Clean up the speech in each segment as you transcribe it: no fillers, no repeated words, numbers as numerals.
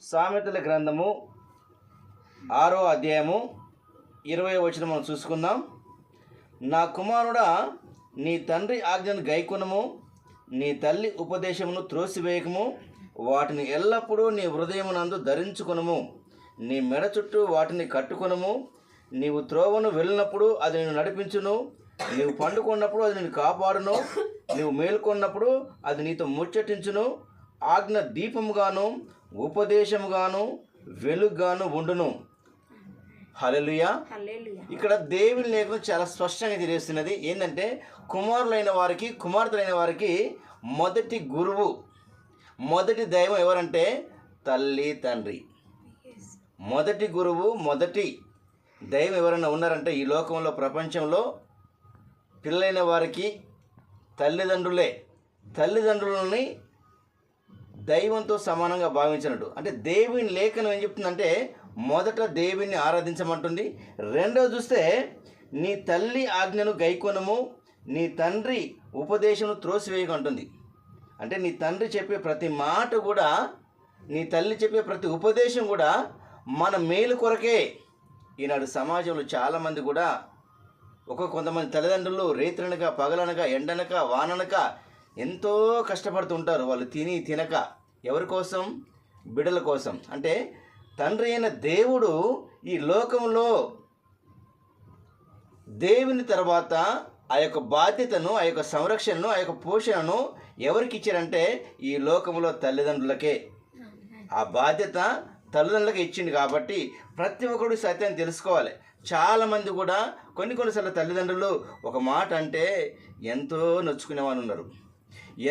సామెతల గ్రంథము 6వ అధ్యాయము 20వ వచనం మనం చూసుకుందాం. నా కుమారుడా, నీ తండ్రి ఆజ్ఞను గైకొనుము, నీ తల్లి ఉపదేశమును త్రోసివేయకము, వాటిని ఎల్లప్పుడూ నీ హృదయమునందు ధరించుకొనుము, నీ మెడ చుట్టూ వాటిని కట్టుకొనుము. నీవు త్రోవను వెళ్ళినప్పుడు అది నిన్ను నడిపించును, నీవు పండుకున్నప్పుడు అది నిన్ను కాపాడును, నీవు మేల్కొన్నప్పుడు అది నీతో ముచ్చటించును. ఆజ్ఞ దీపముగాను ఉపదేశముగాను వెలుగుగాను ఉండును. హల్లెలూయా. ఇక్కడ దేవుని లేఖనం చాలా స్పష్టంగా తెలియస్తున్నది. ఏంటంటే కుమారులైన వారికి, కుమార్తెలైన వారికి మొదటి గురువు, మొదటి దైవం ఎవరంటే తల్లి తండ్రి. మొదటి గురువు, మొదటి దైవం ఎవరైనా ఉన్నారంటే ఈ లోకంలో, ప్రపంచంలో పిల్లలైన వారికి తల్లిదండ్రులే. తల్లిదండ్రులని దైవంతో సమానంగా భావించినట్టు. అంటే దేవుని లేఖనం ఏం చెప్తుందంటే మొదట దేవుని ఆరాధించమంటుంది. రెండోది చూస్తే నీ తల్లి ఆజ్ఞను గైకొనము, నీ తండ్రి ఉపదేశమును త్రోసివేయకంటుంది. అంటే నీ తండ్రి చెప్పే ప్రతి మాట కూడా, నీ తల్లి చెప్పే ప్రతి ఉపదేశం కూడా మన మేలు కొరకే. ఈనాడు సమాజంలో చాలామంది కూడా కొంతమంది తల్లిదండ్రులు రేత్రనక, పగలనక, ఎండనక, వాననక ఎంతో కష్టపడుతుంటారు. వాళ్ళు తినక ఎవరి కోసం? బిడ్డల కోసం. అంటే తండ్రి అయిన దేవుడు ఈ లోకంలో దేవుని తర్వాత ఆ యొక్క బాధ్యతను, ఆ యొక్క సంరక్షణను, ఆ యొక్క పోషణను ఎవరికి ఇచ్చారంటే ఈ లోకంలో తల్లిదండ్రులకే. ఆ బాధ్యత తల్లిదండ్రులకి ఇచ్చింది. కాబట్టి ప్రతి ఒక్కరు సత్యాన్ని తెలుసుకోవాలి. చాలామంది కూడా కొన్నిసార్లు తల్లిదండ్రులు ఒక మాట అంటే ఎంతో నొచ్చుకునే వాళ్ళు ఉన్నారు,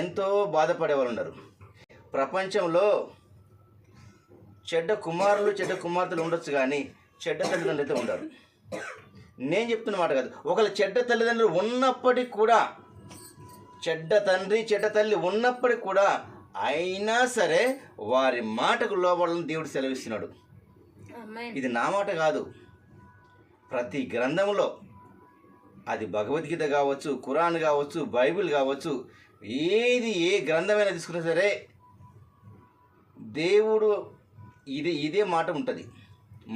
ఎంతో బాధపడే వాళ్ళు ఉన్నారు. ప్రపంచంలో చెడ్డ కుమారులు, చెడ్డ కుమార్తెలు ఉండొచ్చు, కానీ చెడ్డ తల్లిదండ్రులు అయితే ఉండరు. నేను చెప్తున్న మాట కాదు. ఒకళ్ళు చెడ్డ తల్లిదండ్రులు ఉన్నప్పటికీ కూడా, చెడ్డ తండ్రి, చెడ్డ తల్లి ఉన్నప్పటికీ కూడా, అయినా సరే వారి మాటకు లోబడాలని దేవుడు సెలవిస్తున్నాడు. ఇది నా మాట కాదు. ప్రతి గ్రంథంలో, అది భగవద్గీత కావచ్చు, ఖురాన్ కావచ్చు, బైబిల్ కావచ్చు, ఏ గ్రంథమైనా తీసుకున్నా సరే దేవుడు ఇదే మాట ఉంటుంది.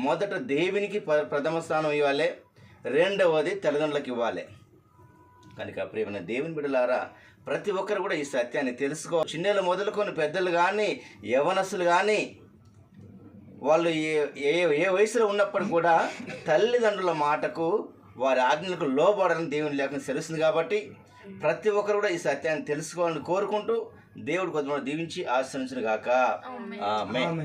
మొదట దేవునికి ప్రథమ స్థానం ఇవ్వాలి, రెండవది తల్లిదండ్రులకు ఇవ్వాలి. కనుక ప్రియమైన దేవుని బిడ్డలారా, ప్రతి ఒక్కరు కూడా ఈ సత్యాన్ని తెలుసుకో. చిన్నలు మొదలుకొని పెద్దలు కానీ, యవనస్తులు కానీ, వాళ్ళు ఏ వయసులో ఉన్నప్పుడు కూడా తల్లిదండ్రుల మాటకు, వారి ఆజ్ఞలకు లోబడాలని దేవుని లేఖనం తెలుస్తుంది. కాబట్టి ప్రతి ఒక్కరు కూడా ఈ సత్యాన్ని తెలుసుకోవాలని కోరుకుంటూ దేవుడు కొంతమంది దీవించి ఆశీర్వదించును గాక. ఆమేన్.